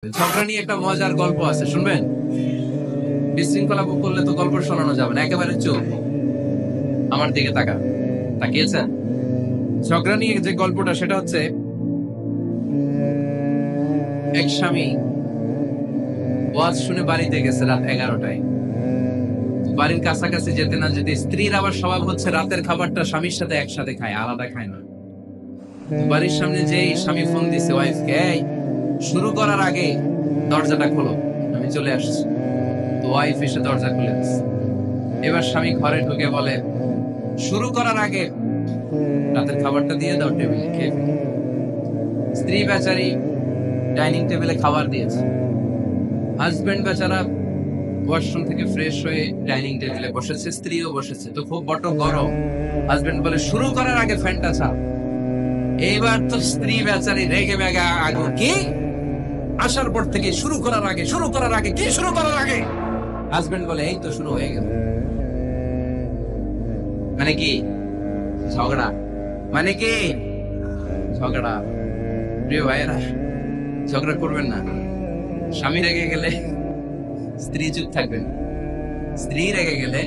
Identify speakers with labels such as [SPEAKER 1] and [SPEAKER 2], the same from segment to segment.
[SPEAKER 1] ঝগড়া নিয়ে একটা মজার গল্প আছে, শুনবেন? বিশৃঙ্খলা করলে তো গল্প শোনানো যাবে না, একেবারে চুপ। আমার দিকে তাকিয়েছেন? ঝগড়া নিয়ে যে গল্পটা সেটা হচ্ছে, এক স্বামী ওয়াজ শুনে বাড়িতে গেছে রাত 11টায়। বাড়ির কাছাকাছি যেতে না যেতে স্ত্রীর আবার স্বভাব হচ্ছে রাতের খাবারটা স্বামীর সাথে একসাথে খায়, আলাদা খায় না। বাড়ির সামনে যেই স্বামী ফোন দিছে ওয়াইফকে, এই শুরু করার আগে দরজাটা খোলো, আমি চলে আসছি। তো ওয়াইফ এসে দরজা খুলে দিচ্ছে। এবার স্বামী ঘরে ঢুকে বলে, শুরু করার আগে রাতের খাবারটা দিয়ে দাও, টেবিলে খেয়ে ফেলি। স্ত্রী বেচারি ডাইনিং টেবিলে খাবার দিয়েছে, হাজবেন্ড বেচারা ওয়াশরুম থেকে ফ্রেশ হয়ে ডাইনিং টেবিলে বসেছে, স্ত্রীও বসেছে। তো খুব বড় গরম। হাজবেন্ড বলে, শুরু করার আগে ফ্যানটা চাপ। এইবার তো স্ত্রী বেচারি রেগে মেগে আগুন, কি আসার পর থেকে শুরু করার আগে কি শুরু করার আগে? হাজবেন্ড বলে, এই তো শুরু হয়ে গেল। মানে কি? ঝগড়া। মানে কি? ঝগড়া। প্রিয় ভাইয়েরা, ঝগড়া করবেন না। স্বামী রেগে গেলে স্ত্রী চুপ থাকবেন, স্ত্রী রেগে গেলে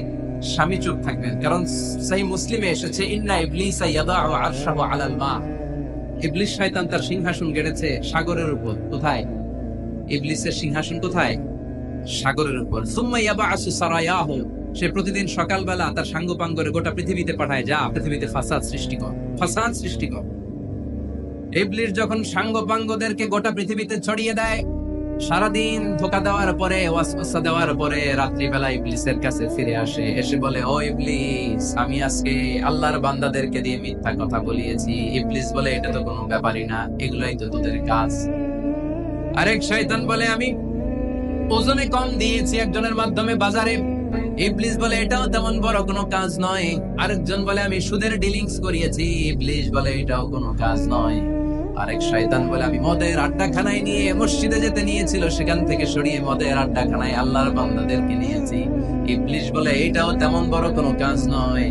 [SPEAKER 1] স্বামী চুপ থাকবেন। কারণ সহিহ মুসলিমে এসেছে, ইন্না ইবলিসা ইয়াদাউ আরশাহু আলাল মা। ইবলিস শয়তান তার সিংহাসন গেড়েছে সাগরের উপর। কোথায়? ইবলিসের সিংহাসন কোথায়? সাগরের উপর। সুম্মা ইয়াবআসু সারায়াহু, সে প্রতিদিন সকালবেলা তার সাঙ্গপাঙ্গরে গোটা পৃথিবীতে পাঠায়, যা পৃথিবীতে ফাসাদ সৃষ্টি কর। ইবলিস যখন সাঙ্গপাঙ্গদেরকে গোটা পৃথিবীতে ছড়িয়ে দেয়, সারাদিন ধোঁকা দেওয়ার পরে, ওয়াসওয়াসা দেওয়ার পরে, রাত্রিবেলা ইবলিসের কাছে ফিরে আসে, এসে বলে, ও ইবলিস, আমি আজকে আল্লাহর বান্দাদেরকে দিয়ে মিথ্যা কথা বলিয়েছি। ইবলিস বলে, এটা তো কোনো ব্যাপারই না, এগুলাই তো তোদের কাজ। আরেক শয়তান বলে, আমি ওজনে কম দিয়েছি একজনের মাধ্যমে বাজারে। ইবলিস বলে, এটাও তেমন বড় কোনো কাজ নয়। আরেকজন বলে, আমি সুদের ডিলিংস করিয়েছি। ইবলিস বলে, এটাও কোনো কাজ নয়। আরেক শয়তান বলে, আমি মদের আড্ডাখানায় নিয়ে মসজিদে যেতে নিয়েছিল, সেখান থেকে সরিয়ে মদের আড্ডাখানায় আল্লাহর বান্দাদেরকে নিয়েছি। ইবলিস বলে, এটাও তেমন বড় কোনো কাজ নয়।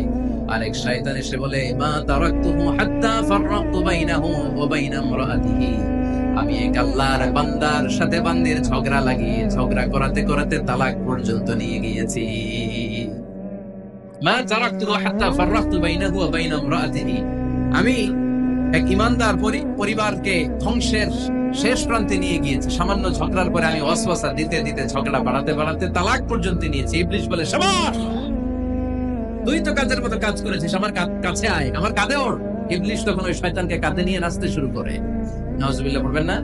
[SPEAKER 1] আরেক শয়তান এসে বলে, মা তারাকতুহু হাত্তা ফাররাকতু বাইনাহু ওয়া বাইনা ইমরাআতিহি, আমি এক আল্লাহর বান্দার সাথে বান্দির ঝগড়া লাগিয়ে ঝগড়া করাতে করাতে তালাক পর্যন্ত নিয়ে গিয়েছি। মা তারাকতুহু হাত্তা ফাররাকতু বাইনাহু ওয়া বাইনা ইমরাআতিহি, আমি এক ইমানদার পরিবারকে ধ্বংসের শেষ প্রান্তে নিয়ে গিয়েছে। সামান্য ঝগড়ার পরে আমি ওয়াসওয়াসা দিতে দিতে ঝগড়া বাড়াতে তালাক পর্যন্ত নিয়েছি। ইবলিস বলে, শাবাশ, তুই তো কাজের মতো কাজ করেছিস, আমার কাছে আয়, আমার কাঁধে ওঠ। ইবলিস তখন ওই শয়তানকে কাঁধে নিয়ে নাচতে শুরু করে। নাউজুবিল্লাহ পড়বেন না?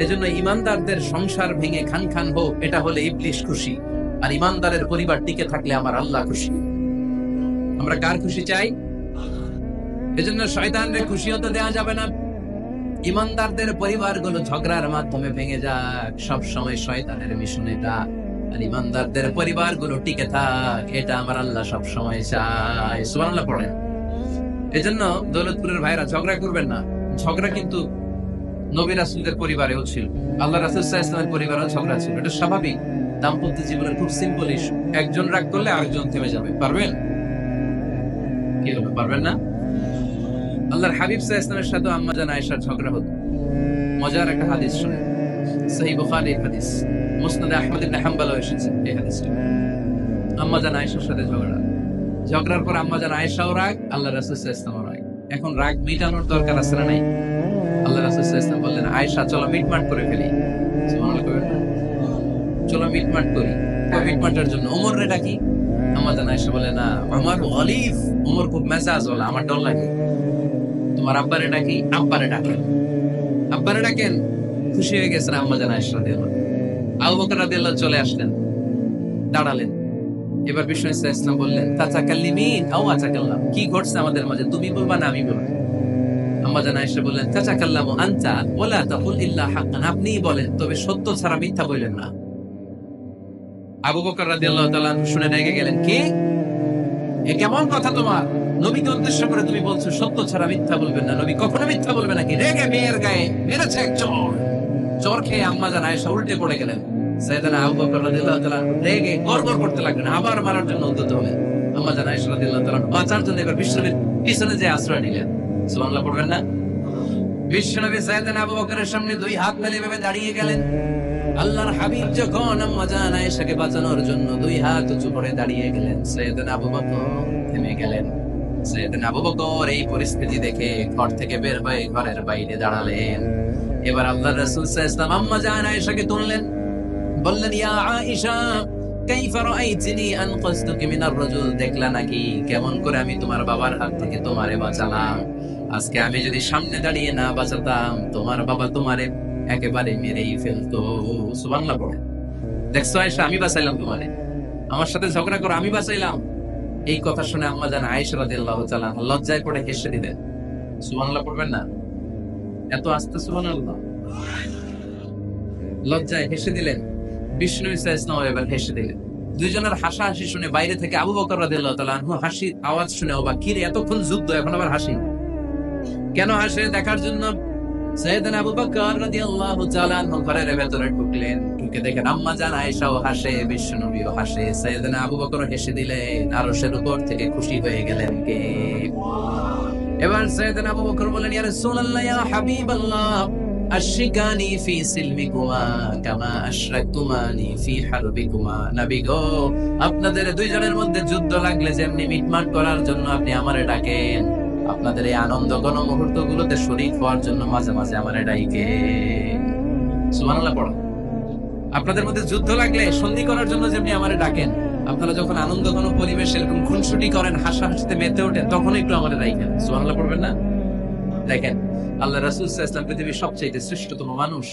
[SPEAKER 1] এজন্য ইমানদারদের সংসার ভেঙে খান খান হোক, এটা হলে ইবলিস খুশি। আর ইমানদারের পরিবার টিকে থাকলে আমার আল্লাহ খুশি। আমরা কার খুশি চাই? এজন্য শয়তানদের খুশি হতে দেওয়া যাবে না। ইমানদারদের পরিবারগুলো ঝগড়ার মাধ্যমে ভেঙে যাক, সব সময় শয়তানের মিশন এটা। আর ইমানদারদের পরিবারগুলো টিকে থাক, এটা আমার আল্লাহ সব সময় চায়। সুবহানাল্লাহ পড়েন। এজন্য দৌলতপুরের ভাইরা, ঝগড়া করবেন না। ঝগড়া কিন্তু নবী রাসূলদের পরিবারেও ছিল, আল্লাহ রাসূল সাল্লাল্লাহু আলাইহি ওয়াসাল্লামের পরিবারেও ঝগড়া ছিল। এটা স্বাভাবিক। দাম্পত্য জীবনের খুব সিম্পল ইস্যু। একজন রাগ করলে আরেকজন থেমে যাবে। পারবেন? কি হলো, পারবেন না? আল্লাহর হাবিব সাল্লাল্লাহু আলাইহি ওয়াসাল্লামের সাথে আম্মা জান আয়েশার ঝগড়া হতো। মজার একটা হাদিস শুনেন, সহিহ বুখারীর হাদিস, মুসনাদ আহমদ ইবনে হাম্বলও এসেছে এই হাদিসটা। আম্মা জান আয়েশার সাথে ঝগড়ার পর আম্মা জান আয়েশাও রাগ, আল্লাহ রাসূল সাল্লাল্লাহু আলাইহি ওয়াসাল্লামও রাগ। এখন রাগ মিটানোর দরকার আছে না নাই? আল্লাহ রাসূল সাল্লাল্লাহু আলাইহি ওয়াসাল্লাম বললেন, আয়েশা, চলো মিটমাট করে ফেলি। সুবহানাল্লাহ কইবেন না? চলো মিটমাট করি। মিটমাটের জন্য ওমর রে ডাকি। আম্মা জান আয়েশা বলে, না, আমার গলিফ, ওমর খুব মেজাজ ওলা, আমার ডর লাগে। তোমার আব্বারে ডাকি। আব্বারে ডাকেন। আব্বারে ডাকেন। খুশি হয়ে গেছেন আম্মা জান আয়েশা রাদিয়াল্লাহু আনহা। আবু বকর রাদিয়াল্লাহু চলে আসলেন, দাঁড়ালেন। এবার বিষ্ণু ইসা ইসলাম বললেন, তাতাকাল্লিমিন আও আতাকাল্লাম, কি ঘটছে আমাদের মাঝে, তুমি বলবা না আমি বলবো? আম্মা জান আয়েশা বললেন, তাতাকাল্লামু আনতা ওয়ালা তাকুল ইল্লা হাক্কান, আপনিই বলেন, তবে সত্য ছাড়া মিথ্যা বললেন না। আবু বকর রাদিয়াল্লাহু তাআলা শুনে রেগে গেলেন, কি এ কেমন কথা তোমার? নবীকে উদ্দেশ্য করে তুমি বলছো সত্য ছাড়া মিথ্যা বলবেন না, নবী কখনো মিথ্যা বলবে নাকি? রেগে মেয়ের গায়ে মেরেছে এক চর খেয়ে আম্মা জান আয়েশা উল্টে পড়ে গেলেন। সাইয়েদনা আবু বকর রাদিয়াল্লাহু তাআলা রেগে গড়গড় করতে লাগলেন, আবার মারার জন্য উদ্যত হলেন। আম্মা জান আয়েশা রাদিয়াল্লাহু তাআলা বাঁচার জন্য এবার বিশ্বনবীর পিছনে যে আশ্রয় নিলেন। সুবহানাল্লাহ পড়বেন না? বিশ্বনবী সাইয়েদনা আবু বকরের সামনে দুই হাত মেলে ভেবে দাঁড়িয়ে গেলেন। আল্লাহর হাবিব যখন আম্মা জান আয়েশাকে বাঁচানোর জন্য দুই হাত উঁচু করে দাঁড়িয়ে গেলেন, সাইয়েদনা আবু বকর থেমে গেলেন। সাইয়েদনা আবু বকর এই পরিস্থিতি দেখে ঘর থেকে বের হয়ে ঘরের বাইরে দাঁড়ালেন। এবার আল্লাহর রাসূল সাল্লাল্লাহু আলাইহি ওয়াসাল্লাম আম্মা জান আয়েশাকে তুললেন, বললেন, ইয়া আয়েশা কাইফা রাআইতিনি আনকাসতুকি মিনার রাজুল, দেখলা নাকি কেমন করে আমি তোমার বাবার হাত থেকে তোমারে বাঁচালাম? আজকে আমি যদি সামনে দাঁড়িয়ে না বাঁচাতাম, তোমার বাবা তোমারে একেবারে মেরেই ফেলতো। সুবহানাল্লাহ পড়ে। দেখছো আয়েশা, আমি বাঁচাইলাম তোমারে, আমার সাথে ঝগড়া করো, আমি বাঁচাইলাম। এই কথা শুনে আম্মা জান আয়েশা রাদিয়াল্লাহু তাআলা লজ্জায় পড়ে হেসে দিলেন। সুবহানাল্লাহ পড়বেন না? এত আস্তে সুবহানাল্লাহ। লজ্জায় হেসে দিলেন। বিষ্ণু ইসলাম এবার হেসে দিলেন। দুইজনের হাসাহাসি শুনে বাইরে থেকে আবু বকর রাদিয়াল্লাহু তাআলা আনহু হাসির আওয়াজ শুনে অবাক, কি রে এতক্ষণ যুদ্ধ, এখন আবার হাসি কেন? হাসে দেখার জন্য সাইয়েদনা আবু বকর রাদিয়াল্লাহু তাআলা আনহু ঘরের ভেতরে ঢুকলেন। ঢুকে দেখেন আম্মা জান আয়েশাও হাসে, বিশ্বনবীও হাসে। সাইয়েদনা আবু বকর হেসে দিলেন, আরশের উপর থেকে খুশি হয়ে গেলেন কে? এবার সাইয়েদনা আবু বকর বলেন, ইয়া রাসূলুল্লাহ, ইয়া হাবিবাল্লাহ, আশরিকানি ফি সিলমিকুমা কামা আশরাকতুমানি ফি হারবিকুমা। নবী গো, আপনাদের দুইজনের মধ্যে যুদ্ধ লাগলে যেমনি মিটমাট করার জন্য আপনি আমারে ডাকেন, আপনাদের এই আনন্দ ঘন মুহূর্তগুলোতে শরীক হওয়ার জন্য মাঝে মাঝে আমারে ডাকেন। সুবহানাল্লাহ পড়ো। আপনাদের মধ্যে যুদ্ধ লাগলে সন্ধি করার জন্য যেমনি আমারে ডাকেন, আপনারা যখন আনন্দ ঘন পরিবেশ এরকম খুনসুটি করেন, হাসাহাসিতে মেতে ওঠেন, তখন একটু আমারে ডাকেন। সুবহানাল্লাহ পড়বেন না? দেখেন আল্লাহ রাসূল সাল্লাল্লাহু আলাইহি ওয়াসাল্লাম পৃথিবীর সবচেয়ে শ্রেষ্ঠতম মানুষ।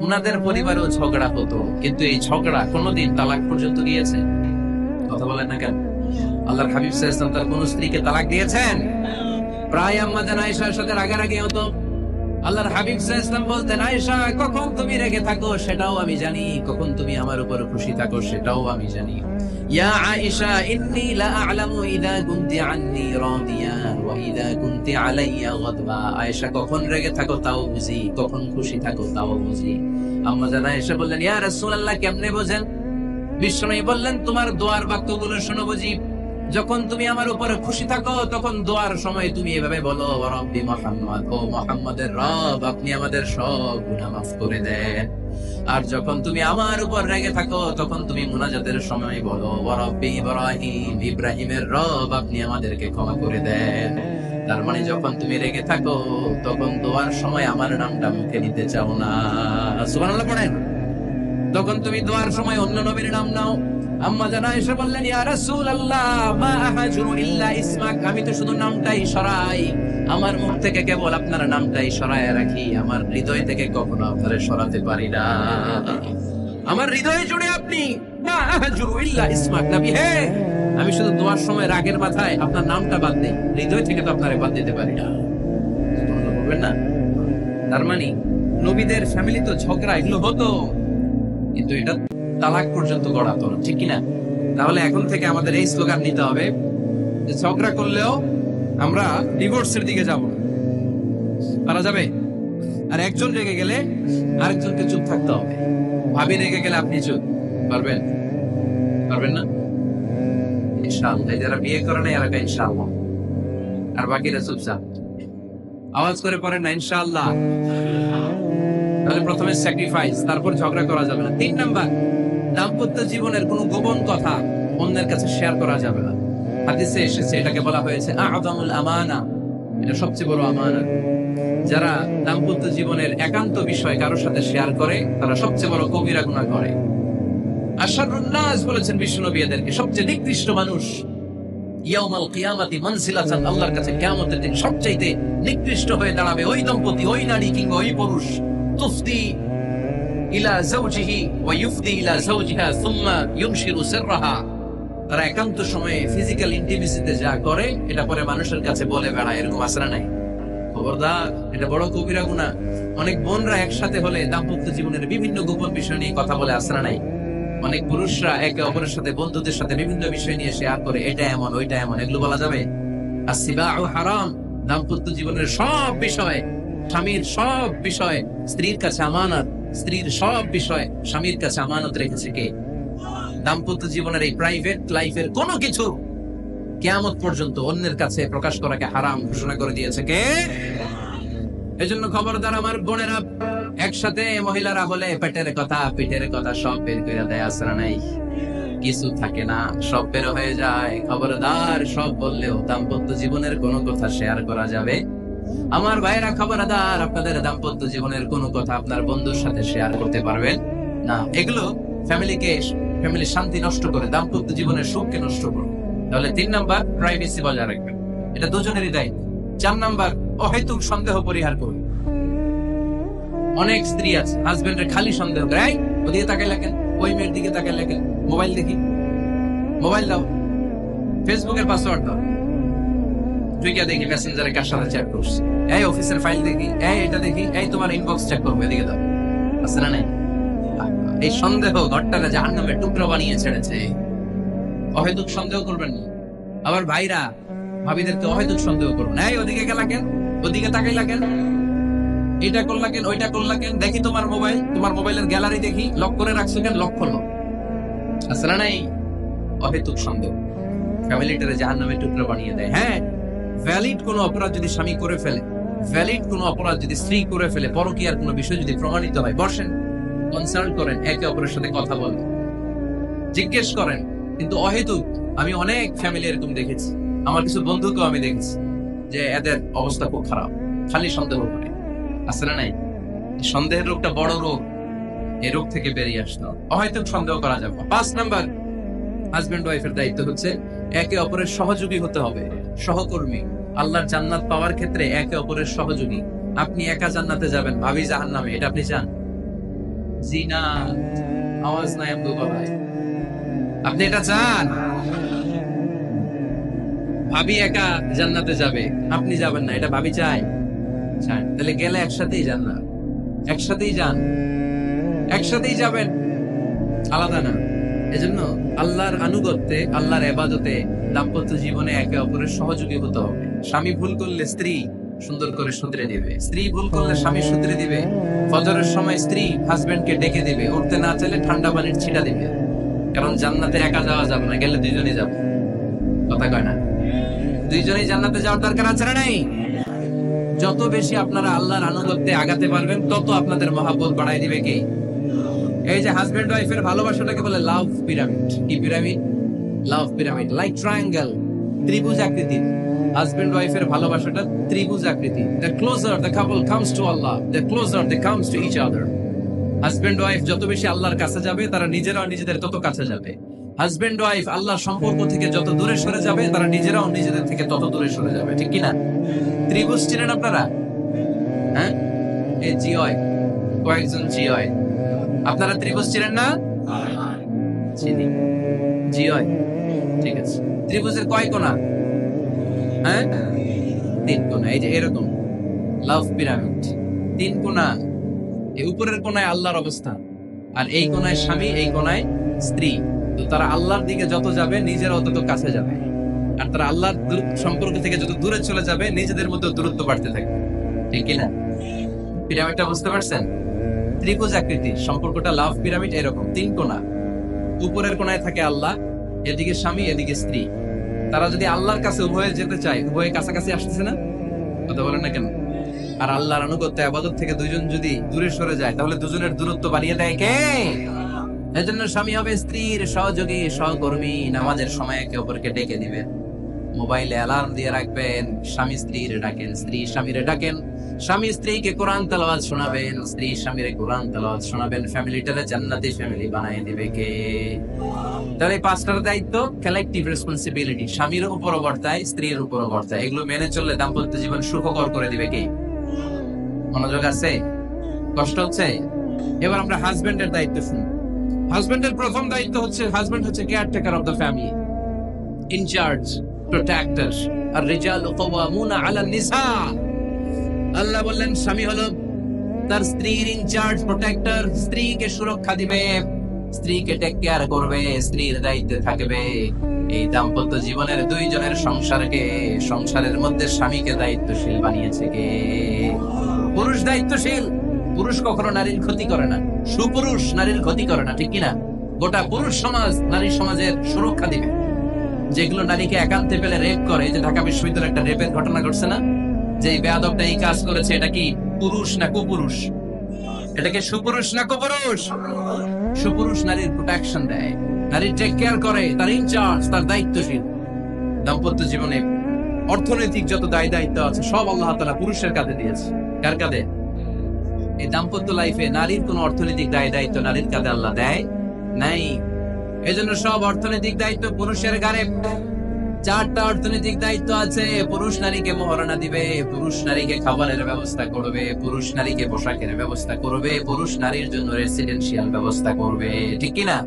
[SPEAKER 1] উনাদের পরিবারেও ঝগড়া হতো, কিন্তু এই ঝগড়া কোনোদিন তালাক পর্যন্ত গিয়েছে? কথা বলেন না কেন? আল্লাহর হাবিব সাল্লাল্লাহু আলাইহি ওয়াসাল্লাম তার কোন স্ত্রীকে তালাক দিয়েছেন? প্রায় আম্মা জান আয়েশার সাথে রাগারাগি হতো। আল্লাহর হাবিব সাল্লাল্লাহু আলাইহি ওয়াসাল্লাম বলতেন, আয়েশা, কখন তুমি রেগে থাকো সেটাও আমি জানি, কখন তুমি আমার উপর খুশি থাকো সেটাও আমি জানি। ইয়া আয়েশা, ইন্নী লা আ'লামু ইযা কুনতি আন্নী রাদিয়া ওয়া ইযা কুনতি আলাইয়া গাদবা। আয়েশা, কখন রেগে থাকো তাও বুঝি, কখন খুশি থাকো তাও বুঝি। আম্মা জান আয়েশা বললেন, ইয়া রাসূলুল্লাহ, কেমনে বোঝেন? বিশ্বনবী বললেন, তোমার দোয়ার বাক্যগুলো শোনো বুঝি। যখন তুমি আমার উপরে খুশি থাকো তখন দোয়ার সময় তুমি এভাবে বলো, ওয়া রাব্বি মুহাম্মদ, ও মুহাম্মাদের রব, আপনি আমাদের সব গুনাহ মাফ করে দেন। আর যখন তুমি আমার উপর রেগে থাকো তখন তুমি মুনাজাতের সময় বলো, ওয়া রাব্বি ইব্রাহিম, ইব্রাহিমের রব, আপনি আমাদেরকে ক্ষমা করে দেন। তার মানে যখন তুমি রেগে থাকো তখন দোয়ার সময় আমার নামটা মুখে নিতে চাও না। সুবহানাল্লাহ পড়েন। তখন তুমি দোয়ার সময় অন্য নবীর নাম নাও। আম্মা জান আয়েশা বললেন, ইয়া রাসূলুল্লাহ, মা আহাজুরু ইল্লা ইসমাক, আমি তো শুধু নামটাই সরাই, আমার মুখ থেকে কেবল আপনার নামটাই সরায় রাখি, আমার হৃদয় থেকে কখনো আপনারে সরাতে পারি না। আমার হৃদয়ে জুড়ে আপনি, মা আহাজুরু ইল্লা ইসমাক। নবী হে, আমি শুধু দোয়ার সময় রাগের মাথায় আপনার নামটা বাদ দেই, হৃদয় থেকে তো আপনারে বাদ দিতে পারি না। বলবেন না? তার মানে নবীদের ফ্যামিলি তো ঝগড়া এগুলো হতো, কিন্তু এটা তালাক পর্যন্ত গড়াতো না, ঠিক কিনা? তাহলে এখন থেকে আমাদের এই স্লোগান নিতে হবে যে ঝগড়া করলেও আমরা ডিভোর্সের দিকে যাব। পারা যাবে? আর একজন রেগে গেলে আরেকজনকে চুপ থাকতে হবে। ভাবি রেগে গেলে আপনি চুপ, পারবেন? পারবেন না? ইনশাআল্লাহ। যারা বিয়ে করে না এরা ইনশাআল্লাহ, আর বাকিরা চুপচাপ। আওয়াজ করে পড়েন না ইনশাআল্লাহ। তাহলে প্রথমে স্যাক্রিফাইস, তারপর ঝগড়া করা যাবে না। 3 নাম্বার, দাম্পত্য জীবনের কোনো গোপন কথা অন্যের কাছে শেয়ার করা যাবে না। হাদিসে এসেছে, এটাকে বলা হয়েছে আ'যামুল আমানা, এটা সবচেয়ে বড় আমানত। যারা দাম্পত্য জীবনের একান্ত বিষয় কারোর সাথে শেয়ার করে তারা সবচেয়ে বড় কবিরা গুনাহ করে। আশরারুন নাস বলেছেন বিশ্বনবী এদেরকে, সবচেয়ে নিকৃষ্ট মানুষ। ইয়াউমাল কিয়ামাতি মানজিলাতান, আল্লাহর কাছে কিয়ামতের দিন সবচাইতে নিকৃষ্ট হয়ে দাঁড়াবে ওই দম্পতি, ওই নারী কিংবা ওই পুরুষ, তুফদি ইলা যাওজিহি ওয়া ইউফদি ইলা যাওজিহা সুম্মা ইউনশিরু সিররাহা। তারা একান্ত সময়ে ফিজিক্যাল ইন্টিমেসিতে যা করে এটা পরে মানুষের কাছে বলে বেড়ায়, এরকম আসরা নাই? খবরদার, এটা বড় কবিরা গুনাহ। অনেক বোনরা একসাথে হলে দাম্পত্য জীবনের বিভিন্ন গোপন বিষয় নিয়ে কথা বলে, আসরা নাই? অনেক পুরুষরা একে অপরের সাথে, বন্ধুদের সাথে বিভিন্ন বিষয় নিয়ে শেয়ার করে, এটা এমন ওইটা এমন, এগুলো বলা যাবে? আসসিবাউ হারাম। দাম্পত্য জীবনের সব বিষয়, স্বামীর সব বিষয় স্ত্রীর কাছে আমানত, স্ত্রীর সব বিষয় স্বামীর কাছে আমানত রেখেছে কে? দাম্পত্য জীবনের এই প্রাইভেট লাইফের কোনো কিছু কিয়ামত পর্যন্ত অন্যের কাছে প্রকাশ করাকে হারাম ঘোষণা করে দিয়েছে কে? এজন্য খবরদার আমার বোনেরা, একসাথে মহিলারা হলে পেটের কথা পিঠের কথা সব বের করে দেয়, আসরা নাই কিছু থাকে না, সব বের হয়ে যায়। খবরদার, সব বললেও দাম্পত্য জীবনের কোনো কথা শেয়ার করা যাবে। আমার ভাইরা খবরদার, আপনাদের দাম্পত্য জীবনের কোনো কথা আপনার বন্ধুর সাথে শেয়ার করতে পারবেন না। এগুলো ফ্যামিলির শান্তি নষ্ট করে, দাম্পত্য জীবনের সুখকে নষ্ট করে। তাহলে 3 নাম্বার, প্রাইভেসি বজায় রাখবেন, এটা দুজনেরই দায়িত্ব। 4 নাম্বার, অহেতুক সন্দেহ পরিহার করুন। অনেক স্ত্রী আছে হাজবেন্ডের খালি সন্দেহ করে, ওদিকে তাকাই লাগেন, ওই মেয়ের দিকে তাকাই লাগেন, মোবাইল দেখি, মোবাইল দাও, ফেসবুকের পাসওয়ার্ড দাও, টুইটার দেখি মেসেঞ্জারে কার সাথে চ্যাট করছি, এই অফিসের ফাইল দেখি, এই এটা দেখি, এই তোমার ইনবক্স চেক করবো, এদিকে দাও, আছে না নাই? এই সন্দেহ ঘরটাকে জাহান্নামের টুকরো বানিয়ে ছেড়েছে। অহেতুক সন্দেহ করবেন না। আবার ভাইরা ভাবিদেরকে অহেতুক সন্দেহ করবেন, এই ওদিকে গেলা কেন, ওদিকে তাকাইলা কেন, এটা করলা কেন, ওইটা করলা কেন, দেখি তোমার মোবাইল, তোমার মোবাইলের গ্যালারি দেখি, লক করে রাখছো কেন, লক করলো, আছে না নাই? অহেতুক সন্দেহ ফ্যামিলিটারে জাহান্নামের টুকরো বানিয়ে দেয়। হ্যাঁ, ভ্যালিড কোনো অপরাধ যদি স্বামী করে ফেলে, ভ্যালিড কোনো অপরাধ যদি স্ত্রী করে ফেলে, পরকীয়ার কোনো বিষয় যদি প্রমাণিত হয়, বসেন, কনসাল্ট করেন, একে অপরের সাথে কথা বলেন, জিজ্ঞেস করেন। কিন্তু অহেতুক, আমি অনেক ফ্যামিলি এরকম দেখেছি, আমার কিছু বন্ধুকেও আমি দেখেছি যে এদের অবস্থা খুব খারাপ, খালি সন্দেহ করে, আছে না নাই? সন্দেহের রোগটা বড় রোগ, এই রোগ থেকে বেরিয়ে আসতে হবে, অহেতুক সন্দেহ করা যাবে। 5 নাম্বার, হাজবেন্ড ওয়াইফের দায়িত্ব হচ্ছে একে অপরের সহযোগী হতে হবে, সহকর্মী। আল্লাহর জান্নাত পাওয়ার ক্ষেত্রে একে অপরের সহযোগী। আপনি একা জান্নাতে যাবেন, ভাবি জাহান্নামে, এটা আপনি চান? জি না, আওয়াজ নাই আব্দুল ভাই, আপনি এটা চান? ভাবি একা জান্নাতে যাবে, আপনি যাবেন না, এটা ভাবি চায়? চায়। তাহলে গেলে একসাথেই যান না, একসাথেই যান, একসাথেই যাবেন, আলাদা না। এজন্য আল্লাহর আনুগত্যে, আল্লাহর ইবাদতে, দাম্পত্য জীবনে একে অপরের সহযোগী হতে হবে। স্বামী ভুল করলে স্ত্রী সুন্দর করে শুধরে দিবে, স্ত্রী ভুল করলে স্বামী শুধরে দিবে। ফজরের সময় স্ত্রী হাজবেন্ডকে ডেকে দিবে, উঠতে না চাইলে ঠান্ডা পানির ছিটা দিবে। কারণ জান্নাতে একা যাওয়া যাবে না, গেলে দুইজনই যাবে, কথা কয় না? দুইজনই জান্নাতে যাওয়ার দরকার আছে না নাই? যত বেশি আপনারা আল্লাহর আনুগত্যে আগাতে পারবেন, তত আপনাদের মহাব্বত বাড়াই দিবে কে? এই যে হাজবেন্ড ওয়াইফের ভালোবাসাটাকে বলে লাভ পিরামিড। কি পিরামিড? লাভ পিরামিড, লাইক ট্রায়াঙ্গেল, ত্রিভুজ আকৃতির। হাজবেন্ড ওয়াইফের ভালোবাসাটা ত্রিভুজ আকৃতি। The closer the couple comes to Allah, the closer they comes to each other. Husband wife যত বেশি আল্লাহর কাছে যাবে, তারা নিজেরাও নিজেদের তত কাছে যাবে। হাজবেন্ড ওয়াইফ আল্লাহর সম্পর্ক থেকে যত দূরে সরে যাবে, তারা নিজেরাও নিজেদের থেকে তত দূরে সরে যাবে, ঠিক কিনা? ত্রিভুজ চিনেন আপনারা? হ্যাঁ, এই জিওয় কয়েকজন জিওয়, আপনারা ত্রিভুজ চিনেন না? চিনি, জিওয়, ঠিক আছে। ত্রিভুজের কয় কোণা? হ্যাঁ, 3 কোণা। এই যে এরকম লাভ পিরামিড, 3 কোণা। এই উপরের কোণায় আল্লাহর অবস্থান, আর এই কোণায় স্বামী, এই কোণায় স্ত্রী। তো তারা আল্লাহর দিকে যত যাবে, নিজেরাও তত কাছে যাবে। আর তারা আল্লাহর সম্পর্ক থেকে যত দূরে চলে যাবে, নিজেদের মধ্যে দূরত্ব বাড়তে থাকবে, ঠিক কিনা? পিরামিডটা বুঝতে পারছেন? ত্রিভুজ আকৃতির সম্পর্কটা লাভ পিরামিড এরকম, 3 কোণা। উপরের কোণায় থাকে আল্লাহ, এদিকে স্বামী, এদিকে স্ত্রী। তারা যদি আল্লাহর কাছে উভয়ে যেতে চায়, উভয়ে কাছাকাছি আসতেছে না? কথা বলেন না কেন? আর আল্লাহর আনুগত্য, ইবাদত থেকে দুইজন যদি দূরে সরে যায়, তাহলে দুজনের দূরত্ব বাড়িয়ে দেয় কে? এজন্য স্বামী হবে স্ত্রীর সহযোগী, সহকর্মী। নামাজের সময় একে অপরকে ডেকে দিবেন, মোবাইলে অ্যালার্ম দিয়ে রাখবেন। স্বামী স্ত্রীর ডাকেন, স্ত্রী স্বামীরে ডাকেন। স্বামী স্ত্রীকে কোরআন তেলাওয়াত শোনাবেন, স্ত্রী স্বামীরে কোরআন তেলাওয়াত শোনাবেন। ফ্যামিলিটারে জান্নাতি ফ্যামিলি বানায় দিবে কে? তাহলে 5টার দায়িত্ব কালেকটিভ রেসপন্সিবিলিটি, স্বামীর উপর বর্তায়, স্ত্রীর উপর বর্তায়। এগুলো মেনে চললে দাম্পত্য জীবন সুখকর করে দিবে কে? মনোযোগ আছে? কষ্ট হচ্ছে? এবার আমরা হাজবেন্ডের দায়িত্ব শুনি। হাজবেন্ডের প্রথম দায়িত্ব হচ্ছে, হাজবেন্ড হচ্ছে caretaker of the family, in charge, protector. আর রিজালু কাওয়ামুনা আলান নিসা। আল্লাহ বললেন স্বামী হলো তার স্ত্রীর ইনচার্জ, প্রোটেক্টর। স্ত্রীকে সুরক্ষা দিবে, স্ত্রীকে টেক কেয়ার করবে, স্ত্রীর দায়িত্বে থাকবে। এই দাম্পত্য জীবনের দুইজনের সংসারকে, সংসারের মধ্যে স্বামীকে দায়িত্বশীল বানিয়েছে কে? পুরুষ দায়িত্বশীল। পুরুষ কখনো নারীর ক্ষতি করে না, সুপুরুষ নারীর ক্ষতি করে না, ঠিক কিনা? গোটা পুরুষ সমাজ নারী সমাজের সুরক্ষা দিবে। যেগুলো নারীকে একান্তে পেলে রেপ করে, যে ঢাকা বিশ্ববিদ্যালয়ে একটা রেপের ঘটনা ঘটছে না, যে বেয়াদবটা এই কাজ করেছে, এটা কি পুরুষ না কুপুরুষ? এটাকে সুপুরুষ না কুপুরুষ? সুপুরুষ নারীর প্রোটেকশন দেয়, নারীর টেক কেয়ার করে, তার ইনচার্জ, তার দায়িত্বশীল। দাম্পত্য জীবনে অর্থনৈতিক যত দায় দায়িত্ব আছে সব আল্লাহ তাআলা পুরুষের কাঁধে দিয়েছে। কার কাঁধে? এই দাম্পত্য লাইফে নারীর কোন অর্থনৈতিক দায় দায়িত্ব নারীর কাঁধে আল্লাহ দেয় নাই। এজন্য সব অর্থনৈতিক দায়িত্ব পুরুষের ঘাড়ে। 4টা অর্থনৈতিক দায়িত্ব আছে। পুরুষ নারীকে মহারণা দিবে, পুরুষ নারীকে খাবারের ব্যবস্থা করবে, পুরুষ নারীকে পোশাকের ব্যবস্থা করবে, পুরুষ নারীর জন্য রেসিডেন্সিয়াল ব্যবস্থা করবে, ঠিক কিনা?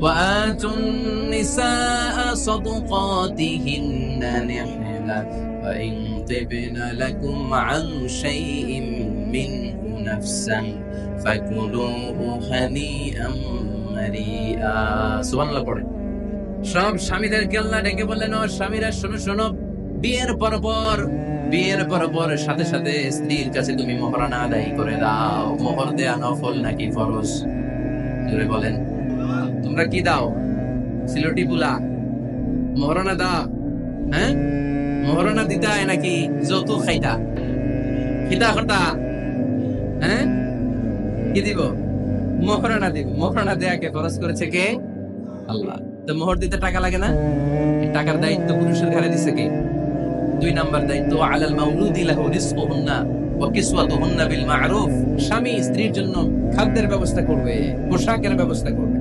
[SPEAKER 1] وآتوا النساء صدقاتهن نحلة فإن طبن لكم عن شيء منه نفسا فكلوه هنيئا مريئا। সুবহানাল্লাহ পড়ে। সব স্বামীদেরকে আল্লাহ ডেকে বললেন, ও স্বামীরা শোনো শোনো, বিয়ের পর সাথে সাথে স্ত্রীর কাছে তুমি মোহরানা আদায় করে দাও। মোহর দেয়া নফল নাকি ফরজ? জোরে বলেন। তোমরা কি দাও? সিলটি বুলা মোহরানা দাও? হ্যাঁ, মোহরানা দিতা নাকি যৌতুক খাইতা? খিতা খটা? হ্যাঁ, কি দিব? মোহরানা দিব। মোহরানা দেয়াকে ফরজ করেছে কে? আল্লাহ। তো মোহর দিতে টাকা লাগে না? টাকার দায়িত্ব পুরুষের ঘাড়ে দিছে কে? 2 নাম্বার দায়িত্ব, আলাল মাউলুদি লাহু রিজকুহুন্না ওয়া কিসওয়াতুহুন্না বিল মা'রুফ। স্বামী স্ত্রীর জন্য খাদ্যের ব্যবস্থা করবে, পোশাকের ব্যবস্থা করবে।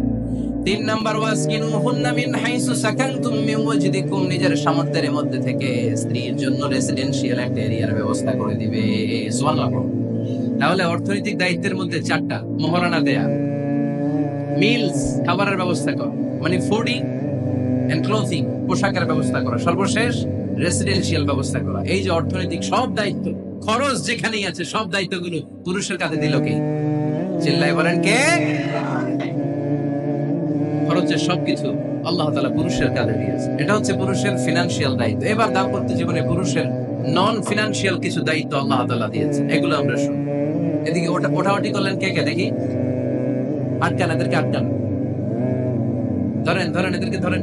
[SPEAKER 1] 3 নাম্বার, ওয়াসকিনুহুন্না মিন হাইসু সাকানতুম মিন ওয়াজদিকুম। নিজের সামর্থ্যের মধ্যে থেকে স্ত্রীর জন্য রেসিডেন্সিয়াল একটা এরিয়ার ব্যবস্থা করে দিবে। সুবহানাল্লাহ। তাহলে অর্থনৈতিক দায়িত্বের মধ্যে 4টা: মোহরানা দেয়া, মিলস খাবারের ব্যবস্থা করা, মানে ফুডিং এন্ড ক্লোথিং, পোশাকের ব্যবস্থা করা, সর্বশেষ রেসিডেন্সিয়াল ব্যবস্থা করা। এই যে অর্থনৈতিক সব দায়িত্ব, খরচ যেখানেই আছে সব দায়িত্বগুলো পুরুষের কাঁধে দিল কে? চিল্লায় বলেন কে? খরচের সবকিছু আল্লাহ তাআলা পুরুষের কাঁধে দিয়েছে। এটা হচ্ছে পুরুষের ফিনান্সিয়াল দায়িত্ব। এবার দাম্পত্য জীবনে পুরুষের নন ফিনান্সিয়াল কিছু দায়িত্ব আল্লাহ তাআলা দিয়েছে, এগুলো আমরা শুনি। এদিকে ওঠাওটি করলেন কে কে দেখি? আটকান, এদেরকে আটকান। ধরেন এদেরকে ধরেন।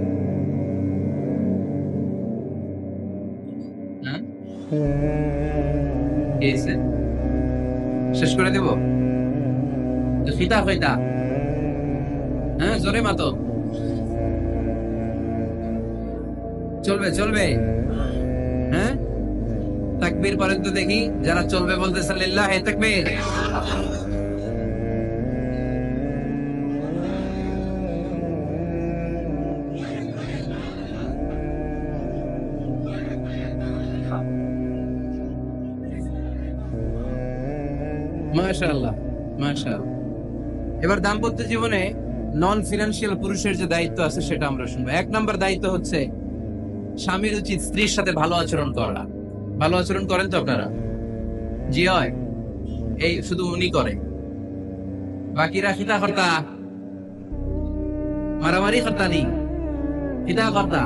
[SPEAKER 1] শেষ করে দেব? খিতা হইতা? হ্যাঁ, জোরে মাতো। চলবে। হ্যাঁ, তাকবীর পরেন তো দেখি। যারা চলবে বলতেছেন লিল্লাহি তাকবীর। মাশাআল্লাহ, মাশাআল্লাহ। এবার দাম্পত্য জীবনে নন ফিনান্সিয়াল পুরুষের যে দায়িত্ব আছে সেটা আমরা শুনবো। 1 নাম্বার দায়িত্ব হচ্ছে স্বামীর উচিত স্ত্রীর সাথে ভালো আচরণ করা। ভালো আচরণ করেন তো আপনারা? জি হয়। এই শুধু উনি করে, বাকিরা খিতা কর্তা, মারামারি কর্তা নেই, খিতা কর্তা।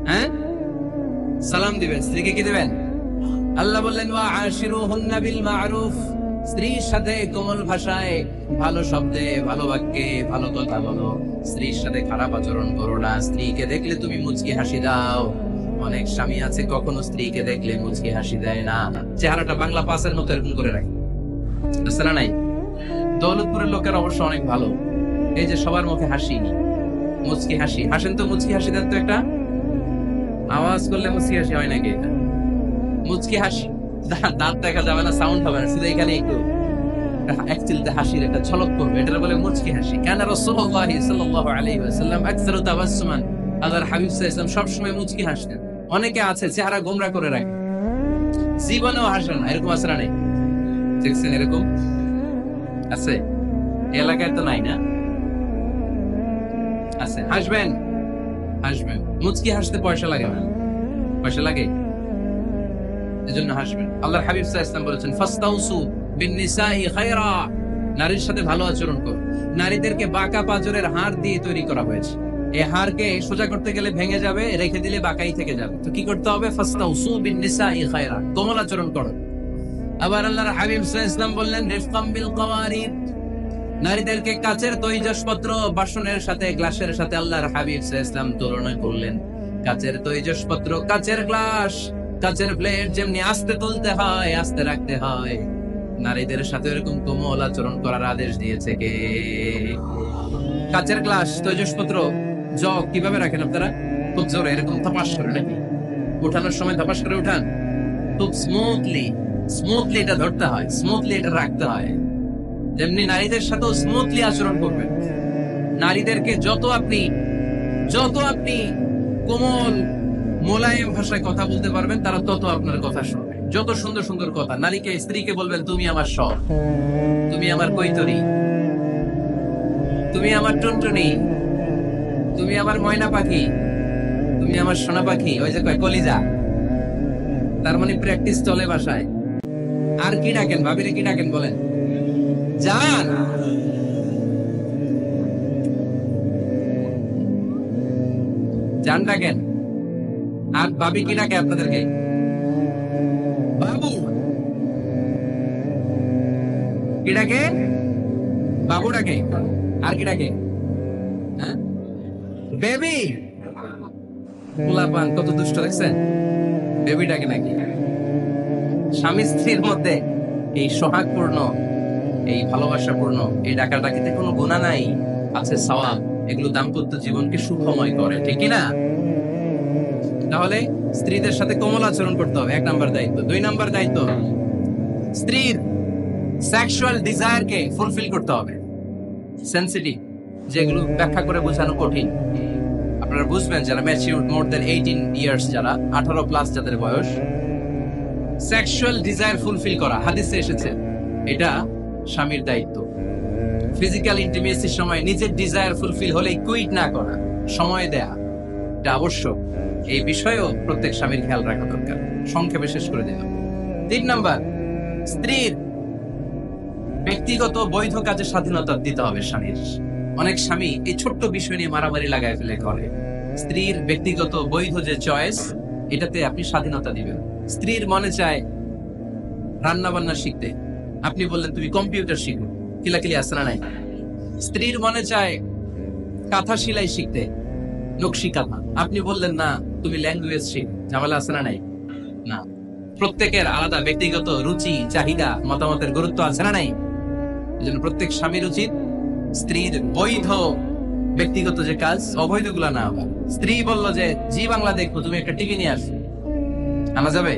[SPEAKER 1] হ্যাঁ, সালাম দিবেন, স্ত্রীকে কি দিবেন? আল্লাহ বললেন, ওয়া আশিরুহুন্না বিল মা'রুফ। স্ত্রীর সাথে কোমল ভাষায়, ভালো শব্দে, ভালো বাক্যে ভালো কথা বলো। স্ত্রীর সাথে খারাপ আচরণ করো না। স্ত্রীকে দেখলে তুমি মুচকি হাসি দাও। অনেক স্বামী আছে কখনো স্ত্রীকে দেখলে মুচকি হাসি দেয় না, চেহারাটা বাংলা পাসের মতো এরকম করে রাখে। আসলে নাই? দৌলতপুরের লোকের অবশ্য অনেক ভালো। এই যে সবার মুখে হাসি, মুচকি হাসি। হাসেন তো, মুচকি হাসি দেন তো একটা। আওয়াজ করলে মুচকি হাসি হয় নাকি? এটা মুচকি হাসি, দাঁত দেখা যাবে না, সাউন্ড হবে না, শুধু এখানে একটু একচিলতে হাসির একটা ঝলক করবে, এটা বলে মুচকি হাসি। কানা রাসূলুল্লাহ সাল্লাল্লাহু আলাইহি ওয়াসাল্লাম আকসারু তাবাসসুমান। আল্লাহর হাবিব সাল্লাল্লাহু আলাইহি ওয়াসাল্লাম সব সময় মুচকি হাসতেন। অনেকে আছে চেহারা গোমরা করে রাখে, জীবনেও হাসে না, এরকম আছে না? নাই? দেখছেন এরকম আছে? এলাকায় তো নাই না? আছে। হাসবেন। মুচকি হাসতে পয়সা লাগে না? পয়সা লাগে? এজন্য হাসবেন। আল্লাহর হাবিব সাল্লাল্লাহু আলাইহি ওয়াসাল্লাম বলেছেন, ফাস্তাউসু বিন-নিসাই খায়রা। নারীর সাথে ভালো আচরণ করো। নারীদেরকে বাঁকা পাঁজরের হাড় দিয়ে তৈরি করা হয়েছে। এই হাড়কে সোজা করতে গেলে ভেঙে যাবে, রেখে দিলে বাঁকাই থেকে যাবে। তো কি করতে হবে? ফাস্তাউসু বিন-নিসাই খায়রা, কোমল আচরণ করো। আবার আল্লাহর হাবিব সাল্লাল্লাহু আলাইহি ওয়াসাল্লাম বললেন, রিফকাম বিল কাওয়ারিদ। নারীদেরকে কাচের তৈজসপত্র, বাসনের সাথে, গ্লাসের সাথে আল্লাহর হাবিব সাল্লাল্লাহু আলাইহি ওয়াসাল্লাম তুলনা করলেন। কাচের তৈজসপত্র, কাচের গ্লাস, কাচের প্লেট যেমনি আস্তে তুলতে হয়, আস্তে রাখতে হয়, নারীদের সাথে এরকম কোমল আচরণ করার আদেশ দিয়েছে কে? কাচের গ্লাস, তৈজসপত্র, জগ কিভাবে রাখেন আপনারা? খুব জোরে এরকম থাপাস করে নাকি? উঠানোর সময় থাপাস করে উঠান? খুব স্মুথলি এটা ধরতে হয়, স্মুথলি এটা রাখতে হয়। যেমনি নারীদের সাথেও স্মুথলি আচরণ করবেন। নারীদেরকে যত আপনি কোমল মোলায়েম ভাষায় কথা বলতে পারবেন, তারা তত আপনার কথা শুনবে। যত সুন্দর সুন্দর কথা নারীকে, স্ত্রীকে বলবেন, তুমি আমার সব, তুমি আমার কৈতরী, তুমি আমার টুনটুনি, তুমি আমার ময়না পাখি, তুমি আমার সোনা পাখি। ওই যে কয় কলিজা, তার মানে প্র্যাকটিস চলে বাসায়। আর কি ডাকেন? ভাবিরে কি ডাকেন বলেন? জান। জান ডাকেন। আর ভাবি কি ডাকে আপনাদেরকে? বাবু। কি ডাকে? বাবু ডাকে। আর কি ডাকে? হ্যাঁ, বেবি। পোলাপান কত দুষ্ট দেখছেন? বেবি ডাকে নাকি? স্বামী স্ত্রীর মধ্যে এই সোহাগপূর্ণ, এই ভালোবাসাপূর্ণ এই ডাকাডাকিতে কোনো গুনাহ নাই, আছে সওয়াব। এগুলো দাম্পত্য জীবনকে সুখময় করে, ঠিক কি না? তাহলে স্ত্রীদের সাথে কোমল আচরণ করতে হবে, 1 নাম্বার দায়িত্ব। 2 নাম্বার দায়িত্ব, স্ত্রীর সেক্সুয়াল ডিজায়ারকে ফুলফিল করতে হবে। সেনসিটিভ, যেগুলো ব্যাখ্যা করে বোঝানো কঠিন। আপনারা বুঝবেন যারা ম্যাচিউরড, মোর দ্যান 18 ইয়ার্স, যারা 18 প্লাস যাদের বয়স, সেক্সুয়াল ডিজায়ার ফুলফিল করা হাদিসে এসেছে, এটা স্বামীর দায়িত্ব। ফিজিক্যাল ইন্টিমেসির সময় নিজের ডিজায়ার ফুলফিল হলে কুইট না করা, সময় দেয়া, এটা আবশ্যক। এই বিষয়েও প্রত্যেক স্বামীর খেয়াল রাখা দরকার। সংক্ষেপে শেষ করে দিলাম। 3 নাম্বার, স্ত্রীর ব্যক্তিগত বৈধ কাজে স্বাধীনতা দিতে হবে স্বামীর। অনেক স্বামী এই ছোট্ট বিষয় নিয়ে মারামারি লাগায় ফেলে করে। স্ত্রীর ব্যক্তিগত বৈধ যে চয়েস, এটাতে আপনি স্বাধীনতা দিবেন। স্ত্রীর মনে চায় রান্না বান্না শিখতে, আপনি বললেন তুমি কম্পিউটার শিখো, কিলাকিলি আসে না নাই? স্ত্রীর মনে চায় কাঁথা সেলাই শিখতে, নকশি কাঁথা, আপনি বললেন না তুমি ল্যাঙ্গুয়েজ শিখ, ঝামেলা আছে না নাই? না। প্রত্যেকের আলাদা ব্যক্তিগত রুচি, চাহিদা, মতামতের গুরুত্ব আছে না নাই? এজন্য প্রত্যেক স্বামীর উচিত স্ত্রীর বৈধ ব্যক্তিগত যে কাজ, অবৈধ গুলা না। স্ত্রী বলল যে জি বাংলা দেখবো, তুমি একটা টিভি নিয়ে আসো, আনা যাবে?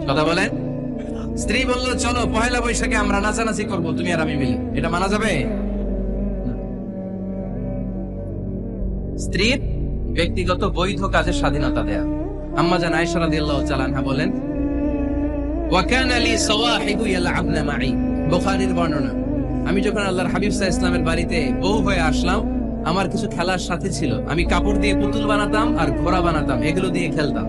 [SPEAKER 1] কথা বলেন। স্ত্রী বলল চলো পহেলা বৈশাখে আমরা নাচানাচি করবো, তুমি আর আমি মিলে, এটা মানা যাবে? স্ত্রীর ব্যক্তিগত বৈধ কাজের স্বাধীনতা দেয়া। আম্মা জান আয়েশা রাদিয়াল্লাহু তাআলা আনহা বলেন, ওয়া কানা লি সাওয়াহিবু ইয়ালআবনা মাই, বুখারীর বর্ণনা। আমি যখন আল্লাহর হাবিব সাল্লাল্লাহু আলাইহি ওয়াসাল্লামের বাড়িতে বউ হয়ে আসলাম, আমার কিছু খেলার সাথী ছিল। আমি কাপড় দিয়ে পুতুল বানাতাম আর ঘোড়া বানাতাম, এগুলো দিয়ে খেলতাম।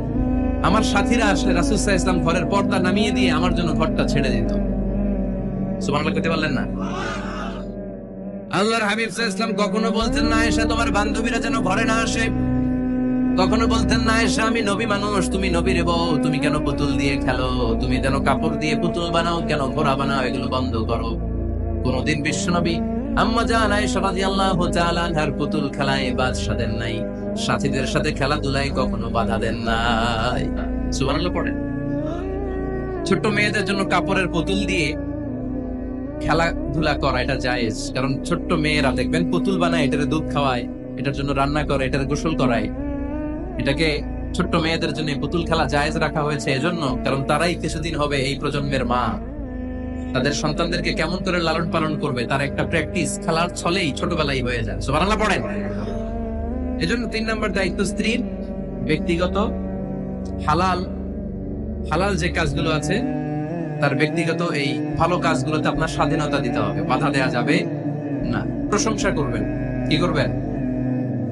[SPEAKER 1] আমার সাথীরা আসলে রাসূল সাল্লাল্লাহু আলাইহি ওয়াসাল্লাম ঘরের পর্দা নামিয়ে দিয়ে আমার জন্য ঘরটা ছেড়ে দিত। সুবহানাল্লাহ কইতে পারলেন না? আল্লাহর হাবিব সাল্লাল্লাহু আলাইহি ওয়াসাল্লাম কখনো বলতেন না আয়েশা তোমার বান্ধবীরা যেন ঘরে না আসে, কখনো বলতেন না আয়েশা আমি নবী মানুষ, তুমি নবীর বউ, তুমি কেন পুতুল দিয়ে খেলো, তুমি যেন কাপড় দিয়ে পুতুল বানাও, কেন ঘোড়া বানাও, এগুলো বন্ধ করো। কোনদিন বিশ্বনবী আম্মা জান আয়েশা রাদিয়াল্লাহু তাআলা আনহার পুতুল খেলায় বাধা দেন নাই, সাথীদের সাথে খেলাধুলায় কখনো বাধা দেন নাই। সুবহানাল্লাহ পড়েন। ছোট মেয়েদের জন্য কাপড়ের পুতুল দিয়ে খেলাধুলা করা এটা জায়েজ, কারণ ছোট্ট মেয়েরা দেখবেন পুতুল বানায়, এটার দুধ খাওয়ায়, এটার জন্য রান্না করে, এটার গোসল করায়। এটাকে ছোট্ট মেয়েদের জন্য পুতুল খেলা জায়েজ রাখা হয়েছে এজন্য, কারণ তারাই কিছুদিন হবে এই প্রজন্মের মা। তাদের সন্তানদেরকে কেমন করে লালন পালন করবে তার একটা প্র্যাকটিস খেলার ছলেই ছোটবেলায় হয়ে যায়। সুবহানাল্লাহ পড়েন। এজন্য 3 নম্বর দায়িত্ব স্ত্রীর ব্যক্তিগত হালাল যে কাজগুলো আছে, তার ব্যক্তিগত এই ভালো কাজগুলোতে আপনার স্বাধীনতা দিতে হবে, বাধা দেয়া যাবে না। প্রশংসা করবেন। কি করবেন?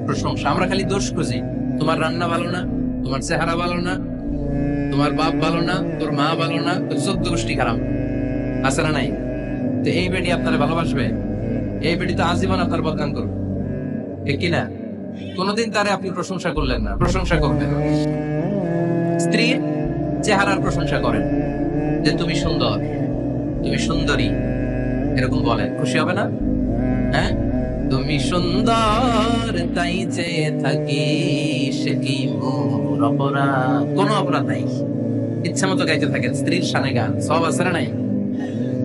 [SPEAKER 1] প্রশংসা। আমরা খালি দোষ খুঁজি, তোমার রান্না ভালো না, তোমার চেহারা ভালো না, তোমার বাপ ভালো না, তোর মা ভালো না, তোর 14 গোষ্ঠী খারাপ, আছে না নাই? তো এই বেটি আপনার ভালোবাসবে? এই বেটি তো আজীবন আপনার বদনাম করবে, ঠিক কিনা? কোনদিন তারে আপনি প্রশংসা করলেন না, প্রশংসা করবেন। স্ত্রীর চেহারার প্রশংসা করেন, যে তুমি সুন্দর, তুমি সুন্দরী, এরকম বলেন, খুশি হবে না? হ্যাঁ, তুমি সুন্দর তাই চেয়ে থাকি, সে কি মোর অপরাধ? কোনো অপরাধ নাই, ইচ্ছা মতো গাইতে থাকেন স্ত্রীর শানে গান, সব আছে না নাই?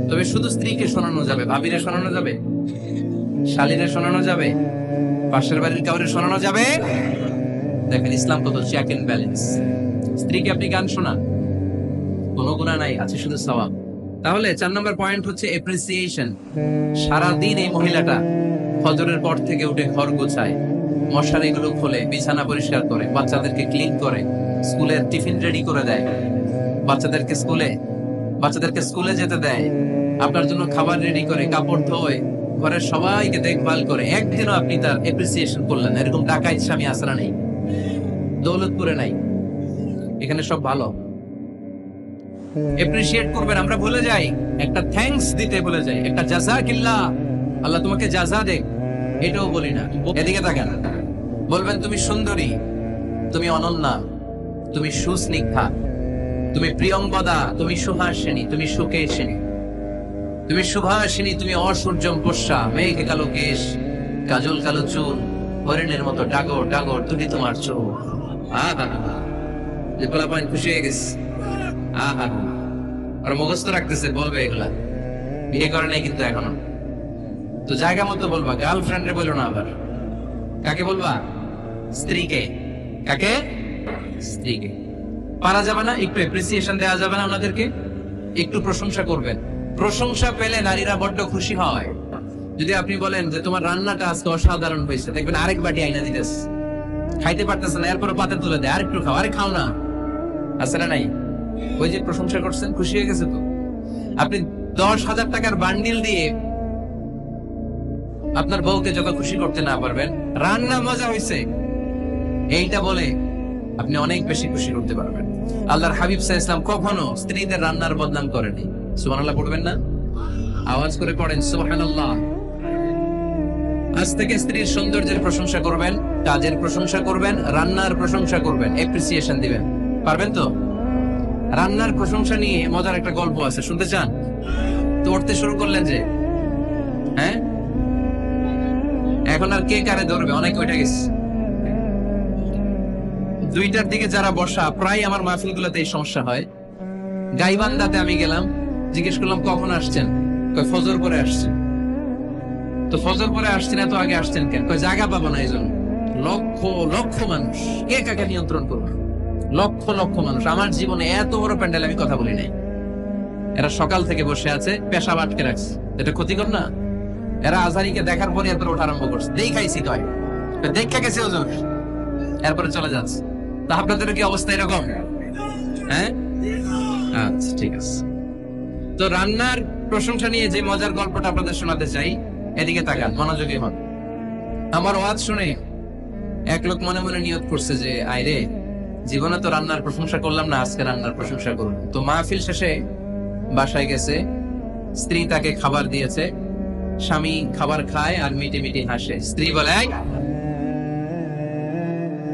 [SPEAKER 1] তবে শুধু স্ত্রীকে শোনানো যাবে, ভাবিরে শোনানো যাবে, শালীরে শোনানো যাবে, পাশের বাড়ির কাউরে শোনানো যাবে? দেখেন ইসলাম কত চেক এন্ড ব্যালেন্স। স্ত্রীকে আপনি গান শোনান, কোনো গুনাহ নাই, আছে শুধু সওয়াব। তাহলে 4 নম্বর পয়েন্ট হচ্ছে এপ্রিসিয়েশন। সারাদিন এই মহিলাটা ফজরের পর থেকে উঠে ঘর গোছায়, মশারিগুলো খোলে, বিছানা পরিষ্কার করে, বাচ্চাদেরকে ক্লিন করে, স্কুলের টিফিন রেডি করে দেয়, বাচ্চাদেরকে স্কুলে যেতে দেয়, আপনার জন্য খাবার রেডি করে, কাপড় ধোয়, ঘরের সবাইকে দেখভাল করে। একদিনও আপনি তার এপ্রিসিয়েশন করলেন না। এরকম ডাকাইত স্বামী আসরা নেই, দৌলতপুরে নাই, এখানে সব ভালো। এপ্রিশিয়েট করবেন, আমরা ভুলে যাই, একটা থ্যাঙ্কস দিতে ভুলে যাই, একটা জাযাকিল্লাহ, আল্লাহ তোমাকে জাযা দেখ, এটাও বলি না। এদিকে তাকান, বলবেন তুমি সুন্দরী, তুমি অনন্যা, তুমি সুস্নিগ্ধা, তুমি প্রিয়ঙ্গদা, তুমি সুহাসিনী, তুমি সুকেশিনী, তুমি সুভাষিনী, তুমি অসূর্যম পোষ্যা, মেঘে কালো কেশ, কাজল কালো চুল, হরিণের মতো ডাগর ডাগর দুটি তোমার চোখ। যে পোলাপাইন খুশি হয়ে গেছে, আর মুখস্থ রাখতেছে, বলবে এগুলা, বিয়ে করে নাই কিন্তু এখনো। তো জায়গা মতো বলবা, গার্লফ্রেন্ডে বলো না। আবার কাকে বলবা? স্ত্রীকে। কাকে? স্ত্রীকে। পারা যাবে না একটু এপ্রিসিয়েশন দেওয়া যাবে না? ওনাদেরকে একটু প্রশংসা করবেন। প্রশংসা পেলে নারীরা বড্ড খুশি হয়। যদি আপনি বলেন যে তোমার রান্নাটা আজকে অসাধারণ হয়েছে, দেখবেন আরেক বাটি আইনা দিতেছে, খাইতে পারতেছে না, এরপর পাতে তুলে দেয়, আরেকটু খাও, আরে খাও না, আছে না নাই? ওই যে প্রশংসা করছেন, খুশি হয়ে গেছে তো। আপনি 10,000 টাকার বান্ডিল দিয়ে আপনার বউকে যত খুশি করতে না পারবেন, রান্না মজা হয়েছে এইটা বলে আপনি অনেক বেশি খুশি করতে পারবেন। আল্লাহর হাবিব সাল্লাল্লাহু আলাইহি ওয়াসাল্লাম কখনো স্ত্রীদের রান্নার বদনাম করেনি। সুবহানাল্লাহ পড়বেন না? আওয়াজ করে পড়েন সুবহানাল্লাহ। আজ থেকে স্ত্রীর সৌন্দর্যের প্রশংসা করবেন, কাজের প্রশংসা করবেন, রান্নার প্রশংসা করবেন, এপ্রিসিয়েশন দিবেন। পারবেন তো? রান্নার প্রশংসা নিয়ে মজার একটা গল্প আছে, শুনতে চান? তো উঠতে শুরু করলেন যে, হ্যাঁ এখন আর কে কারে ধরবে, অনেকে উঠে গেছে। 2টার দিকে যারা বসা, প্রায় আমার মাহফিলগুলোতে এই সমস্যা হয়। গাইবান্ধাতে আমি গেলাম, জিজ্ঞেস করলাম কখন আসছেন, কয় ফজর পরে আসছেন। তো ফজর পরে আসছেন, এত আগে আসছেন কেন? কয় জায়গা পাবো না, এই জন্য। লক্ষ লক্ষ মানুষ, কে কাকে নিয়ন্ত্রণ করবে? লক্ষ লক্ষ মানুষ। আমার জীবনে এত বড় প্যান্ডেল আমি কথা বলি নাই। এরা সকাল থেকে বসে আছে, পেশাব আটকে রাখছে, এটা ক্ষতিকর না? এরা আজহারিকে দেখার পরে এরপরে ওঠা আরম্ভ করছে, দেখাইছি কয়, দেখা গেছে হুজুর, এরপরে চলে যাচ্ছে। তা আপনাদের কি অবস্থা এরকম? হ্যাঁ, আচ্ছা ঠিক আছে। তো রান্নার প্রশংসা নিয়ে যে মজার গল্পটা আপনাদের শোনাতে চাই, এদিকে তাকান, মনোযোগী হন। আমার ওয়াজ শুনে এক লোক মনে মনে নিয়ত করছে যে, আইরে জীবনে তো রান্নার প্রশংসা করলাম না, আজকে রান্নার প্রশংসা করব। তো মাহফিল শেষে বাসায় গেছে, স্ত্রী তাকে খাবার দিয়েছে, স্বামী খাবার খায় আর মিটি মিটি হাসে। স্ত্রী বলে,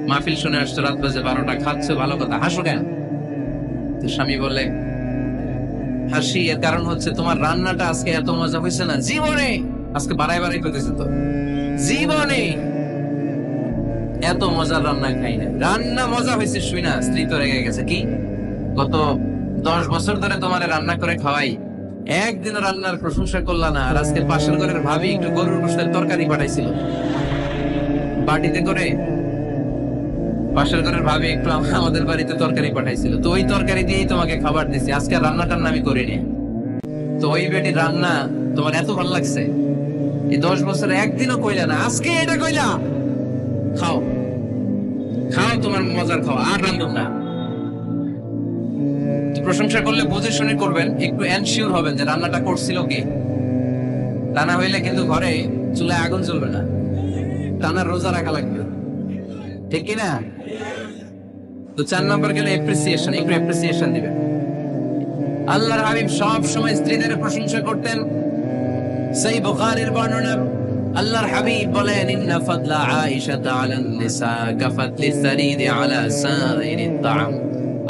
[SPEAKER 1] মাহফিল শুনে আসছো, রাত বাজে 12টা, খাচ্ছ ভালো কথা, হাসো কেন? তো স্বামী বলে, হাসি এর কারণ হচ্ছে তোমার রান্নাটা আজকে এত মজা হয়েছে না, জীবনে, আজকে বাড়াই বাড়াই করতেছে, তো জীবনে এত মজার রান্না খাই না। রান্না মজা হয়েছে শুই না, স্ত্রী তো রেগে গেছে। কি, গত 10 বছর ধরে তোমার রান্না করে খাওয়াই, একদিন রান্নার প্রশংসা করলা না, আর আজকে পাশের ঘরের ভাবি একটু গরুর গোশতের তরকারি পাঠাইছিল বাটিতে করে, পাশের ঘরের ভাবি একটু আমাদের বাড়িতে তরকারি পাঠাইছিল, তো ওই তরকারি দিয়েই তোমাকে খাবার দিছি, আজকে রান্নাটার আমি করিনি। তো ওই বেটি রান্না তোমার এত ভালো লাগছে, এই 10 বছরে একদিনও কইলা না, আজকে এটা কইলা, খাও খাও, তোমার মজার খাও, আর রান্ধব না। প্রশংসা করলে বুঝে শুনে করবেন, একটু এনশিওর হবেন যে রান্নাটা করছিল কে। তা না হইলে কিন্তু ঘরে চুলায় আগুন জ্বলবে না, টানা রোজা রাখা লাগবে, ঠিক কিনা? তো 4 নম্বর গেলে এপ্রিসিয়েশন, একটু এপ্রিসিয়েশন দিবেন। আল্লাহর হাবিব সব সময় স্ত্রীদের প্রশংসা করতেন। সহিহ বুখারীর বর্ণনা, আল্লাহর হাবিব বলেন, ইন্না ফাদলা আয়েশা আলান নিসা কাফাতলি সারিদি আলা সাইরিত তাআম।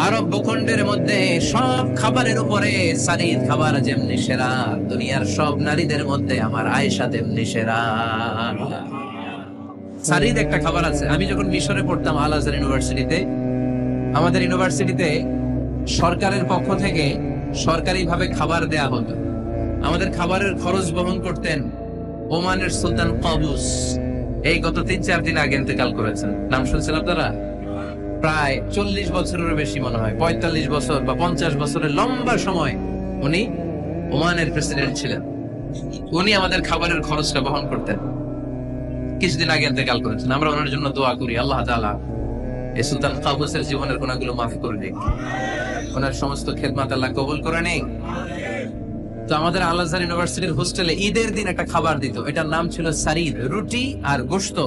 [SPEAKER 1] আরব ভূখণ্ডের মধ্যে সব খাবারের উপরে সারিদ খাবার যেমনি সেরা, দুনিয়ার সব নারীদের মধ্যে আমার আয়েশা তেমনি সেরা। সারিদ একটা খাবার আছে। আমি যখন মিশরে পড়তাম আল আজহার ইউনিভার্সিটিতে, আমাদের ইউনিভার্সিটিতে সরকারের পক্ষ থেকে সরকারিভাবে খাবার দেয়া হতো। আমাদের খাবারের খরচ বহন করতেন ওমানের সুলতান কাবুস। এই গত 3-4 দিন আগে ইন্তেকাল করেছেন। নাম শুনছেন আপনারা? প্রায় 40 বছরেরও বেশি মনে হয়, 45 বছর বা 50 বছরের লম্বা সময় উনি ওমানের প্রেসিডেন্ট ছিলেন। উনি আমাদের খাবারের খরচটা বহন করতেন। কিছুদিন আগে ইন্তেকাল করেছেন। আমরা ওনার জন্য দোয়া করি, আল্লাহ তাআলা এই সুলতান কাবুসের জীবনের গুনাহগুলো মাফ করে দিক, ওনার সমস্ত খেদমত আল্লাহ কবুল করে নিক। তো আমাদের আল আজহার ইউনিভার্সিটির হোস্টেলে ঈদের দিন একটা খাবার দিত, এটার নাম ছিল সারিদ। রুটি আর গোশত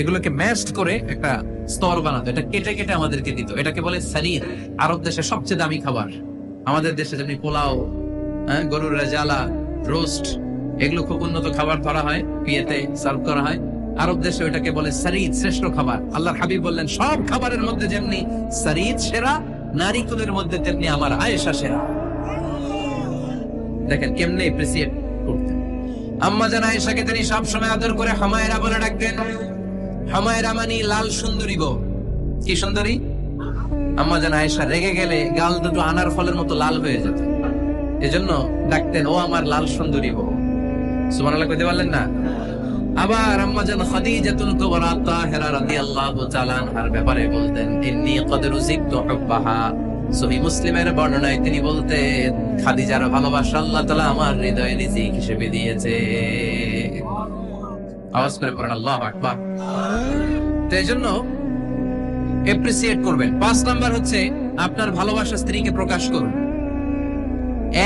[SPEAKER 1] এগুলোকে ম্যাশড করে একটা স্তর বানাতো, এটা কেটে কেটে আমাদেরকে দিত। এটাকে বলে সারিদ। আরব দেশে সবচেয়ে দামি খাবার। আমাদের দেশে যেমনি পোলাও, গরুর রেজালা, রোস্ট, এগুলো খুব উন্নত খাবার ধরা হয়, বিয়েতে সার্ভ করা হয়। আরব দেশে ওটাকে বলে সারিদ, শ্রেষ্ঠ খাবার। আল্লাহর হাবিব বললেন, সব খাবারের মধ্যে যেমনি সারিদ সেরা, নারীকুলের মধ্যে তেমনি আমার আয়েশা সেরা। দেখেন কেমনে এপ্রিসিয়েট করতেন। আম্মা জান আয়েশাকে তিনি সব সময় আদর করে হামায়রা বলে ডাকতেন। হামায়রা মানে লাল সুন্দরী বউ। কি সুন্দরী? আম্মা জান আয়েশা রেগে গেলে গাল দুটো আনার ফলের মতো লাল হয়ে যেত, এজন্য ডাকতেন ও আমার লাল সুন্দরী বউ। সুবহানাল্লাহ কইতে পারলেন না? আবার আম্মা জান খাদিজাতুল কুবরা তাহিরা রাদিয়াল্লাহু তাআলা আনহার ব্যাপারে বলতেন, ইন্নী ক্বাদ রুজিকতু হুব্বাহা। সহিহ মুসলিমের বর্ণনায় তিনি বলতেন, খাদিজার ভালোবাসা আল্লাহ তাআলা আমার হৃদয়ে রিজিক হিসেবে দিয়েছে। আওয়াজ করে পড়েন আল্লাহু আকবার। তো এজন্য এপ্রিসিয়েট করবেন। 5 নাম্বার হচ্ছে আপনার ভালোবাসা স্ত্রীকে প্রকাশ করুন।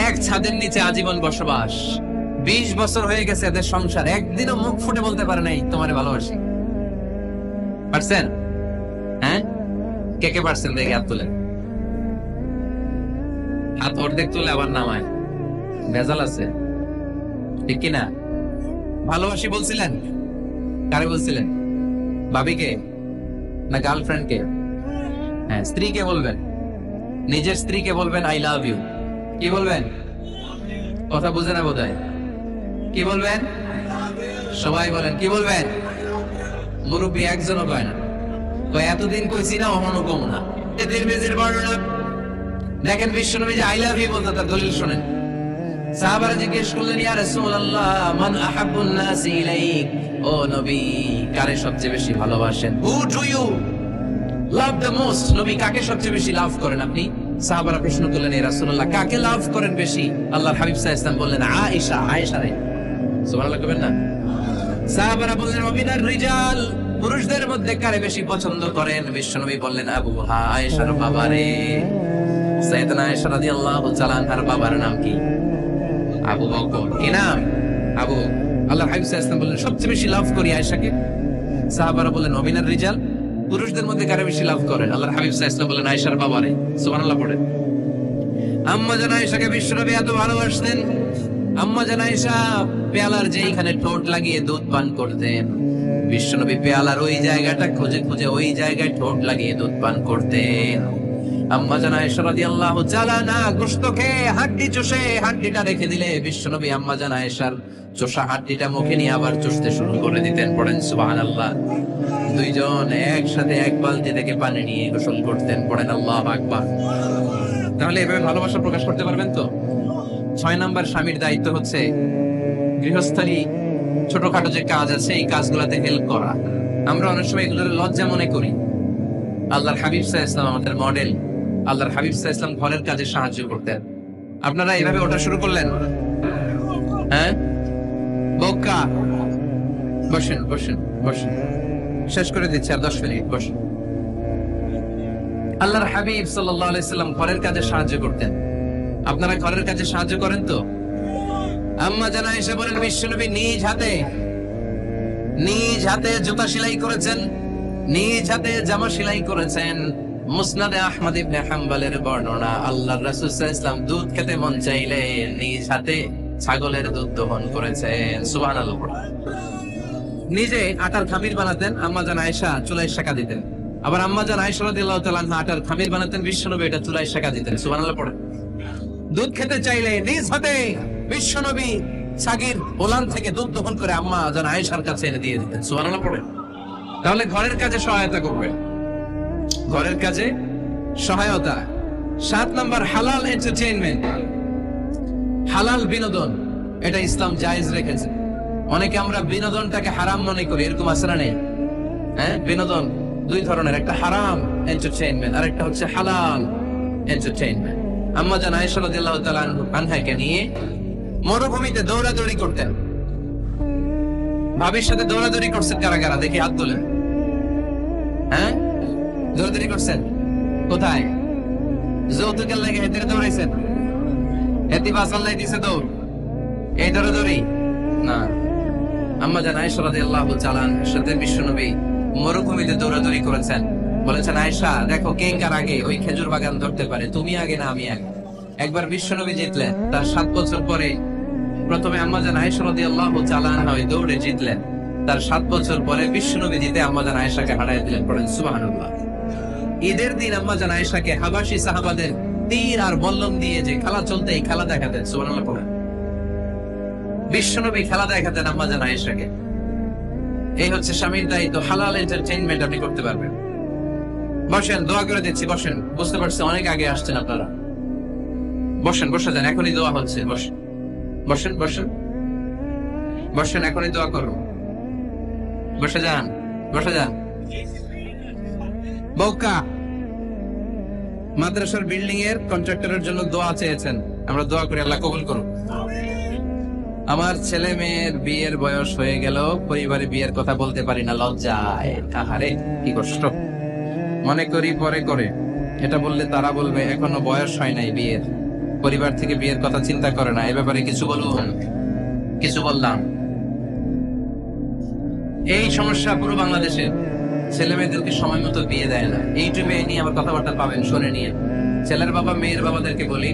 [SPEAKER 1] এক ছাদের নিচে আজীবন বসবাস, 20 বছর হয়ে গেছে এদের সংসার, একদিনও মুখ ফুটে বলতে পারে নাই তোমারে ভালোবাসি। পারছেন? হ্যাঁ, কে কে পারছেন? দেখে হাত তুলেন। হাত অর্ধেক তুলে আবার নামায়, ভেজাল আছে, ঠিক কিনা? ভালোবাসি বলছিলেন? কারে বলছিলেন? ভাবিকে না গার্লফ্রেন্ডকে? হ্যাঁ, স্ত্রীকে বলবেন, নিজের স্ত্রীকে বলবেন আই লাভ ইউ। কি বলবেন? কথা বুঝে না বোধহয়। কি বলবেন? সবাই বলেন। কি বলবেন? মুরব্বী একজনও কয় না, কয় এতদিন কইছি না, অমনও কম না। এদের মেজের বর্ণনা দেখেন, বিশ্বনবী যে আই লাভ ইউ বলতে তার দলিল শোনেন। সাহাবারা জিজ্ঞেস করলেন, ইয়া রাসূলুল্লাহ মান আহাব্বুন নাসি ইলাইক, ও নবী কারে সবচেয়ে বেশি ভালোবাসেন? Who do you love the most? নবী কাকে সবচেয়ে বেশি লাভ করেন আপনি? সাহাবারা প্রশ্ন করলেন, ইয়া রাসূলুল্লাহ কাকে লাভ করেন বেশি? আল্লাহর হাবিব সাল্লাল্লাহু আলাইহি ওয়াসাল্লাম বললেন, আয়েশা। আয়েশা রে। সুবহানাল্লাহ কইবেন না? সাহাবারা বললেন, ওয়াবিনার রিজাল, পুরুষদের মধ্যে কারে বেশি পছন্দ করেন? বিশ্বনবী বললেন, আবুহা, আয়েশার বাবা রে। সাইয়েদানা আয়েশা রাদিয়াল্লাহু তাআলা আনহার বাবার নাম কি? আবু বকর। কি নাম? আবু। আল্লাহর হাবিব সাল্লাল্লাহু আলাইহি ওয়াসাল্লাম বললেন, সবচেয়ে বেশি লাভ করি আয়েশাকে। সাহাবারা বললেন, ওয়াবিনার রিজাল, পুরুষদের মধ্যে কারে বেশি লাভ করেন? আল্লাহর হাবিব সাল্লাল্লাহু আলাইহি ওয়াসাল্লাম বললেন, আয়েশার বাবা রে। সুবহানাল্লাহ পড়েন। আম্মা জান আয়েশাকে বিশ্বনবী এত ভালোবাসতেন, আম্মা জান আয়েশা পেয়ালার যেইখানে ঠোঁট লাগিয়ে দুধ পান করতেন, বিশ্বনবী পেয়ালার ওই জায়গাটা খুঁজে খুঁজে ওই জায়গায় ঠোঁট লাগিয়ে দুধ পান করতেন। আম্মা জান আয়েশা রাদিয়াল্লাহু তাআলা না গোশত খেয়ে হাড্ডি চষে হাড্ডিটা রেখে দিলে বিশ্বনবী আম্মা জান আয়েশার চষা হাড্ডিটা মুখে নিয়ে আবার চষতে শুরু করে দিতেন। পড়েন সুবহানাল্লাহ। দুইজন একসাথে এক বালতি থেকে পানি নিয়ে গোসল করতেন। পড়েন আল্লাহু আকবার। তাহলে এভাবে ভালোবাসা প্রকাশ করতে পারবেন তো? 6 নাম্বার স্বামীর দায়িত্ব হচ্ছে গৃহস্থালী ছোটখাটো যে কাজ আছে এই কাজগুলোতে হেল্প করা। আমরা অনেক সময় এগুলোর লজ্জা মনে করি। আল্লাহর হাবিব সাল্লাল্লাহু আলাইহি ওয়াসাল্লাম আমাদের মডেল। আল্লাহর হাবিব সাল্লাল্লাহু আলাইহি ওয়াসাল্লাম ঘরের কাজে সাহায্য করতেন। আপনারা এইভাবে ওটা শুরু করলেন? হ্যাঁ, বোকা। বসেন বসেন বসেন, শেষ করে দিচ্ছি, আর 10 মিনিট বসেন। আল্লাহর হাবিব সাল্লাল্লাহু আলাইহি ওয়াসাল্লাম ঘরের কাজে সাহায্য করতেন। আপনারা ঘরের কাজে সাহায্য করেন তো? আম্মা জান আয়েশা বলেন, বিশ্বনবী নিজ হাতে জুতা সেলাই করেছেন, নিজ হাতে জামা সেলাই করেছেন। মুসনাদে আহমদ ইবনে হাম্বলের বর্ণনা, আল্লাহর রাসূল সাল্লাল্লাহু আলাইহি ওয়াসাল্লাম দুধ খেতে মন চাইলে নিজ হাতে ছাগলের দুধ দহন করেছেন। সুবহানাল্লাহ। নিজে আটার খামির বানাতেন, আম্মা জান আয়েশা চুলায় সেকা দিতেন। আবার আম্মা জান আয়েশা রাদিয়াল্লাহু তাআলা আনহা আটার খামির বানাতেন, বিশ্বনবী এটা চুলায় সেকা দিতেন। সুবহানাল্লাহ পড়ে। দুধ খেতে চাইলে নিজ হাতে বিশ্বনবী ছাগির ওলান থেকে দুধ দহন করে আম্মা জান আয়েশার কাছে এনে দিয়ে দিতেন। সুবহানাল্লাহ পড়ে। তাহলে ঘরের কাজে সহায়তা করবে, ঘরের কাজে সহায়তা। 7 নাম্বার হালাল এন্টারটেইনমেন্ট, হালাল বিনোদন। এটা ইসলাম জায়েজ রেখেছে। অনেকে আমরা বিনোদনটাকে হারাম মনে করি, এরকম আছে না নেই? হ্যাঁ, বিনোদন দুই ধরনের, একটা হারাম এন্টারটেইনমেন্ট আর একটা হচ্ছে হালাল এন্টারটেইনমেন্ট। আম্মা জান আয়েশা রাদিয়াল্লাহু তাআলা আনহাকে নিয়ে মরুভূমিতে দৌড়াদৌড়ি করতেন। ভাবির সাথে দৌড়াদৌড়ি করছেন কারা কারা, দেখি হাত তোলেন। হ্যাঁ, দৌড়াদৌড়ি করছেন কোথায়? যৌতুকের লাগে হেঁটে দৌড়াইছেন? এতি বাসাল্লাই দিছে দৌড়, এই দৌড়াদৌড়ি না। আম্মা জান আয়েশা রাদিয়াল্লাহু তাআলা আনহার সাথে বিশ্বনবী মরুভূমিতে দৌড়াদৌড়ি করেছেন। বলেছেন, আয়েশা দেখো কে কার আগে ওই খেজুর বাগান ধরতে পারে, তুমি আগে না আমি আগে। একবার বিশ্বনবী জিতলেন, তার 7 বছর পরে প্রথমে আম্মা জান আয়েশা রাদিয়াল্লাহু তাআলা আনহা ওই দৌড়ে জিতলেন। তার 7 বছর পরে বিশ্বনবী জিতে আম্মা জান আয়েশাকে হারিয়ে দিলেন। পড়েন সুবহানাল্লাহ। ঈদের দিন আম্মা জান আয়েশাকে হাবাসী সাহাবাদের তীর আর বল্লম দিয়ে যে খেলা চলতে, এই খেলা দেখাতেন। সুবহানাল্লাহ পড়েন। বিশ্বনবী খেলা দেখাতেন আম্মা জান আয়েশাকে। এই হচ্ছে স্বামীর দায়িত্ব, হালাল এন্টারটেইনমেন্ট আপনি করতে পারবেন। বসেন, দোয়া করে দিচ্ছি, বসেন। বুঝতে পারছি অনেক আগে আসছেন আপনারা। বসেন, বসে যান, এখনই দোয়া হচ্ছে। বসেন বসেন বসেন বসেন, এখনই দোয়া করো। বসে যান, বসে যান। বৌকা মাদ্রাসার বিল্ডিং এর কন্ট্রাক্টরের জন্য দোয়া চেয়েছেন, আমরা দোয়া করি আল্লাহ কবুল করুন। আমার ছেলে মেয়ের বিয়ের বয়স হয়ে গেল, পরিবারে বিয়ের কথা বলতে পারি না, লজ্জায়। আহারে কি কষ্ট। মনে করি পরে করে, এটা বললে তারা বলবে এখনো বয়স হয় নাই বিয়ের, পরিবার থেকে বিয়ের কথা চিন্তা করে না। এ ব্যাপারে কিছু বলুন। কিছু বললাম। এই সমস্যা পুরো বাংলাদেশে, ছেলে মেয়েদেরকে সময় মতো বিয়ে দেয় না। ইউটিউবে এই নিয়ে আমার কথাবার্তা পাবেন, শুনে নিয়ে। ছেলের বাবা মেয়ের বাবাদেরকে বলি,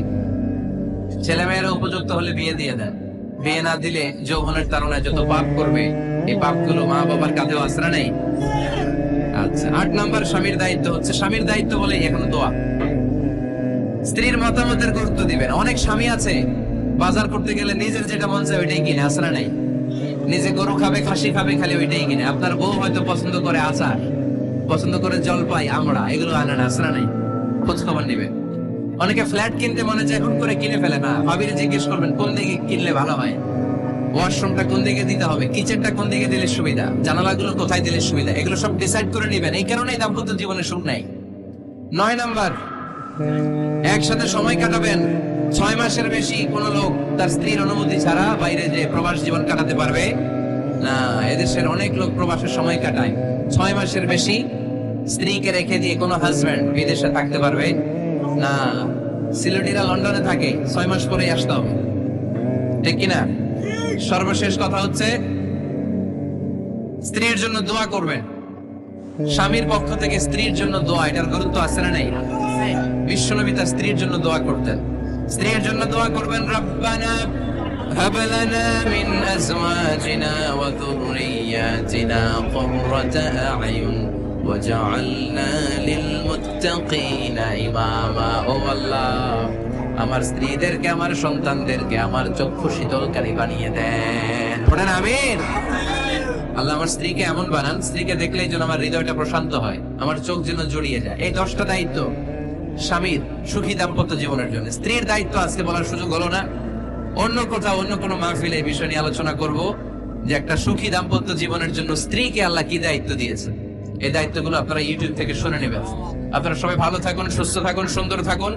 [SPEAKER 1] ছেলে মেয়েরা উপযুক্ত হলে বিয়ে দিয়ে দেন। বিয়ে না দিলে যৌবনের তাড়নায় যত পাপ করবে, এই পাপগুলো মা বাবার কাঁধেও আশ্রা নেই। আচ্ছা, 8 নাম্বার স্বামীর দায়িত্ব হচ্ছে, স্বামীর দায়িত্ব বলে এখনো দোয়া। স্ত্রীর মতামতের গুরুত্ব দিবেন। অনেক স্বামী আছে বাজার করতে গেলে নিজের যেটা মন চায় ওইটাই কিনে, আশ্রা নাই। নিজে গরু খাবে, খাসি খাবে, খালি ওইটাই কিনে। আপনার বউ হয়তো পছন্দ করে আচার, পছন্দ করে জলপাই, আমড়া, এগুলো আনে না, আশ্রা নাই। খোঁজ খবর নিবেন। অনেকে ফ্ল্যাট কিনতে মনে চায়, এখন করে কিনে ফেলে না। ভাবিরে জিজ্ঞেস করবেন কোন দিকে কিনলে ভালো হয়, ওয়াশরুমটা কোন দিকে দিতে হবে, কিচেনটা কোন দিকে দিলে সুবিধা, জানালাগুলো কোথায় দিলে সুবিধা, এগুলো সব ডিসাইড করে নিবেন। এই কারণেই দাম্পত্য জীবনে সুখ নাই। 9 নাম্বার, একসাথে সময় কাটাবেন। 6 মাসের বেশি কোন লোক তার স্ত্রীর অনুমতি ছাড়া বাইরে যে প্রবাস জীবন কাটাতে পারবে না। এদেশের অনেক লোক প্রবাসের সময় কাটায়। 6 মাসের বেশি স্ত্রীকে রেখে দিয়ে কোনো হাজবেন্ড বিদেশে থাকতে পারবে না। সিলেটিরা লন্ডনে থাকে, 6 মাস পরেই আসতে হবে, ঠিক কিনা? সর্বশেষ কথা হচ্ছে, স্ত্রীর জন্য দোয়া করবেন। স্বামীর পক্ষ থেকে স্ত্রীর জন্য দোয়া, এটার গুরুত্ব আছে না নাই? বিশ্বনবী তার স্ত্রীর জন্য দোয়া করতেন। স্ত্রীর জন্য দোয়া করবেন, রব্বানা হাব লানা মিন আজওয়াজিনা ওয়া যুররিয়াতিনা কুররাতা আ'য়ুন ওয়াজআলনা লিল মুত্তাকিনা ইমামা। ও আল্লাহ, আমার স্ত্রীদেরকে, আমার সন্তানদেরকে আমার চক্ষু শীতলকারী বানিয়ে দেন। বলেন আমিন। আল্লাহ আমার স্ত্রীকে এমন বানান, স্ত্রীকে দেখলেই যেন আমার হৃদয়টা প্রশান্ত হয়, আমার চোখ যেন জড়িয়ে যায়। এই 10টা দায়িত্ব স্বামীর সুখী দাম্পত্য জীবনের জন্য। স্ত্রীর দায়িত্ব আজকে বলার সুযোগ হলো না, অন্য কোথাও অন্য কোনো মাহফিলে এই বিষয় নিয়ে আলোচনা করব, যে একটা সুখী দাম্পত্য জীবনের জন্য স্ত্রীকে আল্লাহ কি দায়িত্ব দিয়েছে। এই দায়িত্বগুলো আপনারা ইউটিউব থেকে শুনে নেবেন। আপনারা সবাই ভালো থাকুন, সুস্থ থাকুন, সুন্দর থাকুন।